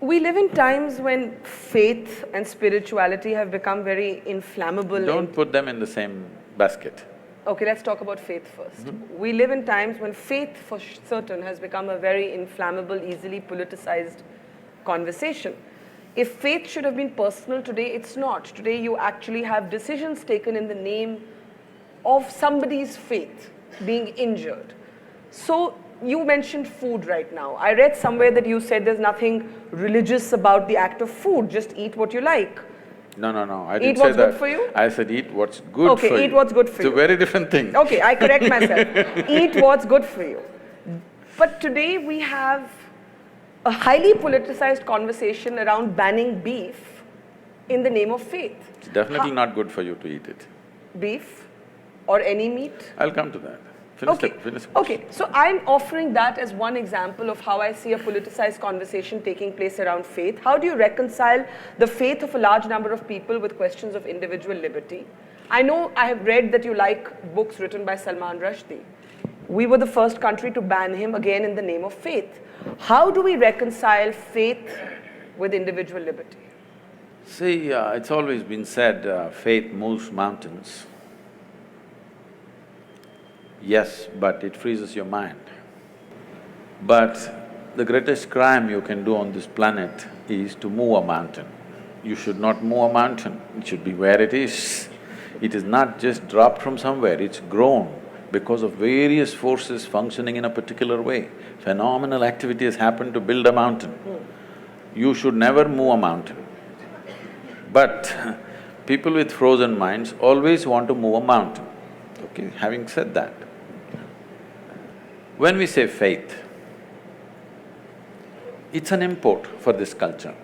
We live in times when faith and spirituality have become very inflammable. Don't put them in the same basket. Okay, let's talk about faith first. We live in times when faith, for certain, has become a very inflammable, easily politicized conversation. If faith should have been personal today, it's not. Today you actually have decisions taken in the name of somebody's faith being injured. So you mentioned food right now. I read somewhere that you said there's nothing religious about the act of food, just eat what you like. No, I Eat didn't say what's that. good for you? I said eat what's good for you. Okay, eat what's good for you. It's a very different thing. Okay, I correct myself. Eat what's good for you. But today we have a highly politicized conversation around banning beef in the name of faith. It's definitely not good for you to eat it. Beef or any meat? I'll come to that. Finish. Okay, so I'm offering that as one example of how I see a politicized conversation taking place around faith. How do you reconcile the faith of a large number of people with questions of individual liberty? I know I have read that you like books written by Salman Rushdie. We were the first country to ban him, again in the name of faith. How do we reconcile faith with individual liberty? See, it's always been said, faith moves mountains. Yes, but it freezes your mind. But the greatest crime you can do on this planet is to move a mountain. You should not move a mountain, it should be where it is. It is not just dropped from somewhere, it's grown because of various forces functioning in a particular way. Phenomenal activity has happened to build a mountain. You should never move a mountain. But people with frozen minds always want to move a mountain. Okay, having said that, when we say faith, it's an import for this culture.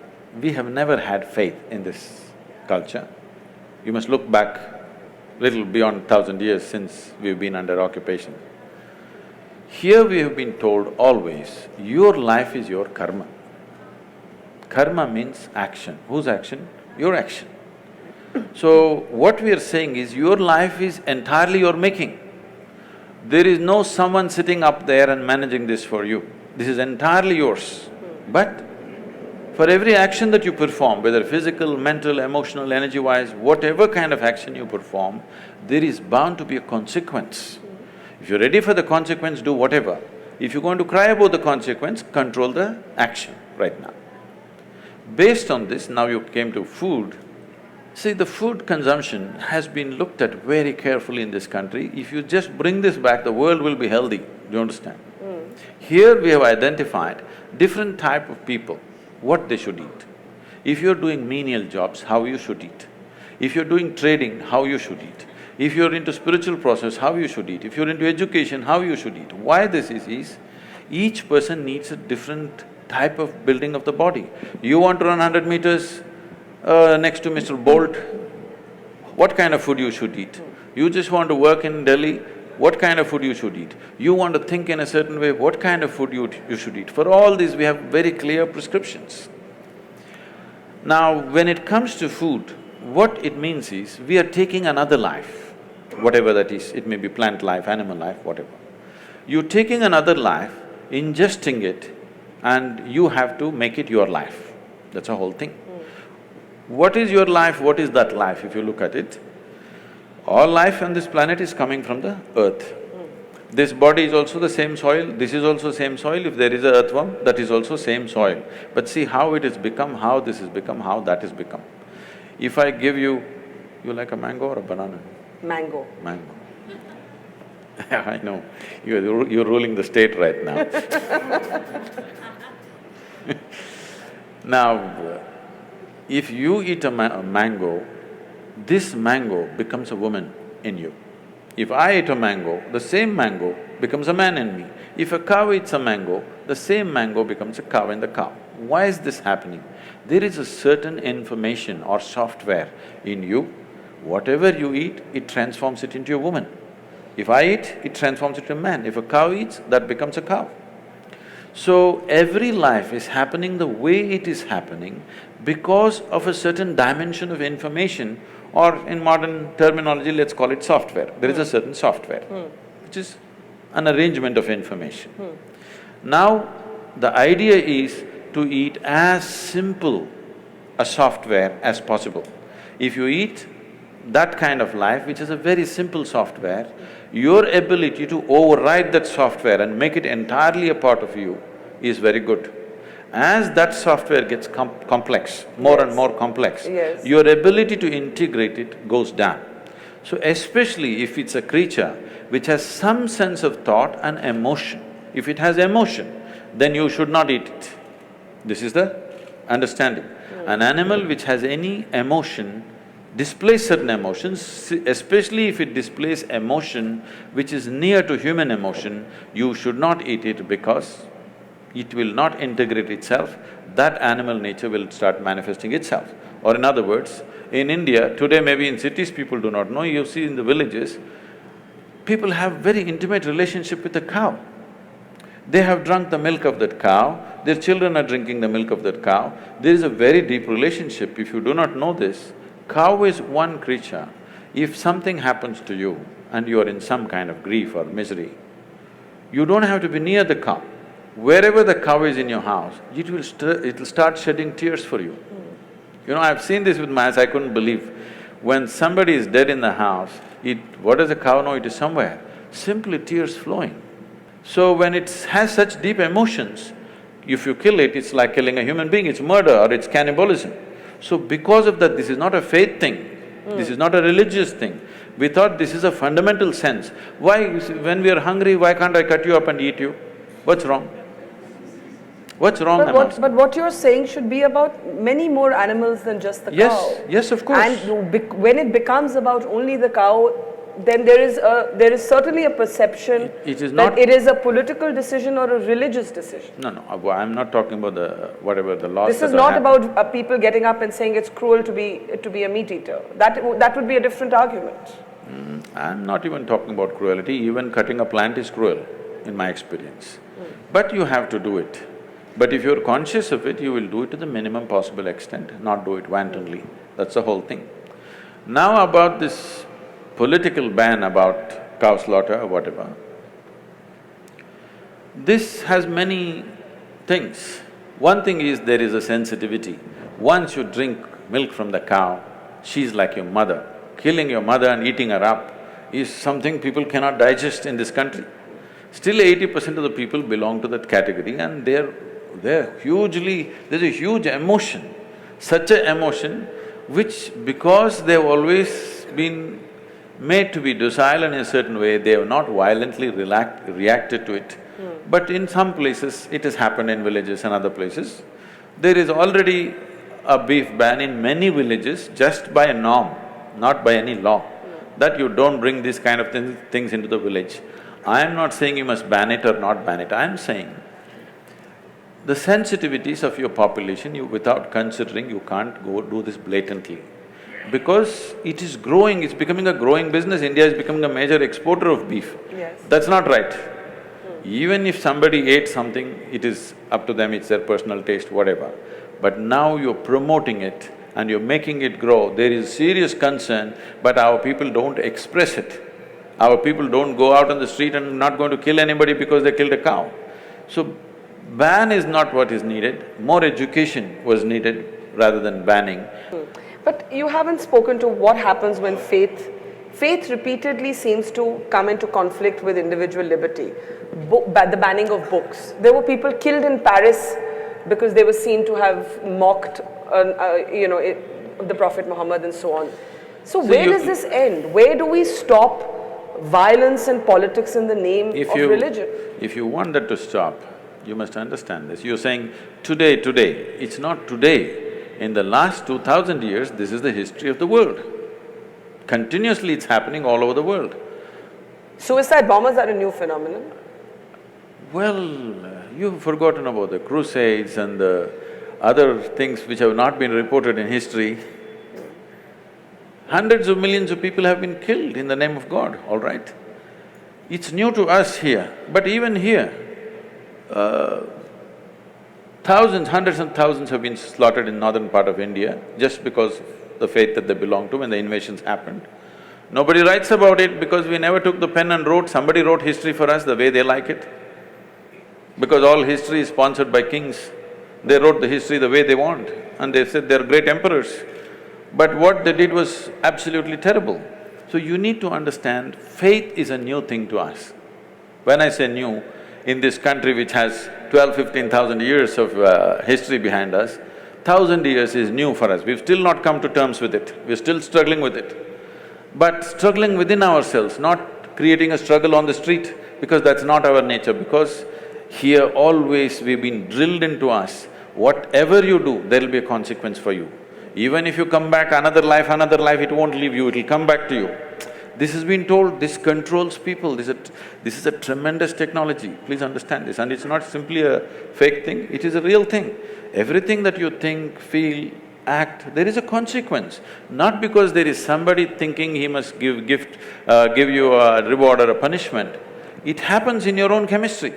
We have never had faith in this culture. You must look back little beyond 1,000 years since we've been under occupation. Here we have been told always, your life is your karma. Karma means action. Whose action? Your action. So what we are saying is, your life is entirely your making. There is no someone sitting up there and managing this for you. This is entirely yours. But for every action that you perform, whether physical, mental, emotional, energy-wise, whatever kind of action you perform, there is bound to be a consequence. If you're ready for the consequence, do whatever. If you're going to cry about the consequence, control the action right now. Based on this, now you came to food. See, the food consumption has been looked at very carefully in this country. If you just bring this back, the world will be healthy, do you understand? Here we have identified different type of people, what they should eat. If you're doing menial jobs, how you should eat. If you're doing trading, how you should eat. If you're into spiritual process, how you should eat. If you're into education, how you should eat. Why this is each person needs a different type of building of the body. You want to run 100 meters next to Mr. Bolt, what kind of food you should eat? You just want to work in Delhi, what kind of food you should eat? You want to think in a certain way, what kind of food you should eat? For all these, we have very clear prescriptions. Now, when it comes to food, what it means is, we are taking another life, whatever that is, it may be plant life, animal life, whatever. You're taking another life, ingesting it, and you have to make it your life. That's a whole thing. What is your life, what is that life, if you look at it? All life on this planet is coming from the earth. This body is also the same soil, this is also same soil. If there is a earthworm, that is also same soil. But see how it has become, how this has become, how that has become. If I give you… you like a mango or a banana? Mango. Mango. I know, you're ruling the state right now. Now, if you eat a mango, this mango becomes a woman in you. If I eat a mango, the same mango becomes a man in me. If a cow eats a mango, the same mango becomes a cow in the cow. Why is this happening? There is a certain information or software in you, whatever you eat, it transforms it into a woman. If I eat, it transforms it into a man. If a cow eats, that becomes a cow. So, every life is happening the way it is happening because of a certain dimension of information, or in modern terminology, let's call it software. There is a certain software, which is an arrangement of information. Now, the idea is to eat as simple a software as possible. If you eat that kind of life, which is a very simple software, your ability to override that software and make it entirely a part of you is very good. As that software gets complex, more and more complex, your ability to integrate it goes down. So especially if it's a creature which has some sense of thought and emotion, if it has emotion, then you should not eat it. This is the understanding. An animal which has any emotion displays certain emotions, especially if it displays emotion which is near to human emotion, you should not eat it because it will not integrate itself, that animal nature will start manifesting itself. Or in other words, in India, today maybe in cities people do not know, you see in the villages, people have very intimate relationship with the cow. They have drunk the milk of that cow, their children are drinking the milk of that cow. There is a very deep relationship. If you do not know this, cow is one creature. If something happens to you and you are in some kind of grief or misery, you don't have to be near the cow. Wherever the cow is in your house, it'll start shedding tears for you. You know, I've seen this with my eyes, I couldn't believe. When somebody is dead in the house, what does the cow know? It is somewhere. Simply tears flowing. So when it has such deep emotions, if you kill it, it's like killing a human being, it's murder or it's cannibalism. So because of that, this is not a faith thing, this is not a religious thing. We thought this is a fundamental sense. Why, when we are hungry, why can't I cut you up and eat you? What's wrong? What's wrong? But what you're saying should be about many more animals than just the cow. Yes, of course. And when it becomes about only the cow, then there is certainly a perception that it is a political decision or a religious decision. No, I'm not talking about whatever the laws. This is not about people getting up and saying it's cruel to be a meat eater. That would be a different argument. I'm not even talking about cruelty. Even cutting a plant is cruel, in my experience. But you have to do it. But if you're conscious of it, you will do it to the minimum possible extent, not do it wantonly. That's the whole thing. Now about this political ban about cow slaughter or whatever, this has many things. One thing is there is a sensitivity. Once you drink milk from the cow, she's like your mother. Killing your mother and eating her up is something people cannot digest in this country. Still 80% of the people belong to that category and they're hugely… there's a huge emotion, such an emotion which because they've always been made to be docile in a certain way, they have not violently reacted to it. But in some places, it has happened in villages and other places. There is already a beef ban in many villages just by a norm, not by any law, that you don't bring these kind of things into the village. I am not saying you must ban it or not ban it, I am saying the sensitivities of your population, without considering, you can't go do this blatantly. Because it is growing, it's becoming a growing business. India is becoming a major exporter of beef. That's not right. Even if somebody ate something, it is up to them, it's their personal taste, whatever. But now you're promoting it and you're making it grow, there is serious concern, but our people don't express it. Our people don't go out on the street and not going to kill anybody because they killed a cow. So, ban is not what is needed, more education was needed rather than banning. But you haven't spoken to what happens when faith repeatedly seems to come into conflict with individual liberty. The banning of books. There were people killed in Paris because they were seen to have mocked, the Prophet Muhammad and so on. So where does this end? Where do we stop violence and politics in the name of religion? If you want that to stop, you must understand this. You're saying today, it's not today. In the last 2000 years, this is the history of the world. Continuously it's happening all over the world. Suicide bombers are a new phenomenon? Well, you've forgotten about the crusades and the other things which have not been reported in history. Hundreds of millions of people have been killed in the name of God, all right? It's new to us here, but even here, thousands, hundreds and thousands have been slaughtered in northern part of India just because of the faith that they belong to when the invasions happened. Nobody writes about it because we never took the pen and wrote, somebody wrote history for us the way they like it. Because all history is sponsored by kings. They wrote the history the way they want and they said they're great emperors. But what they did was absolutely terrible. So you need to understand, faith is a new thing to us. When I say new, in this country which has 15,000 years of history behind us, 1,000 years is new for us. We've still not come to terms with it, we're still struggling with it. But struggling within ourselves, not creating a struggle on the street, because that's not our nature, because here always we've been drilled into us, whatever you do, there'll be a consequence for you. Even if you come back another life, it won't leave you, it'll come back to you. This has been told, this controls people, this is a tremendous technology, please understand this. And it's not simply a fake thing, it is a real thing. Everything that you think, feel, act, there is a consequence. Not because there is somebody thinking he must give you a reward or a punishment. It happens in your own chemistry.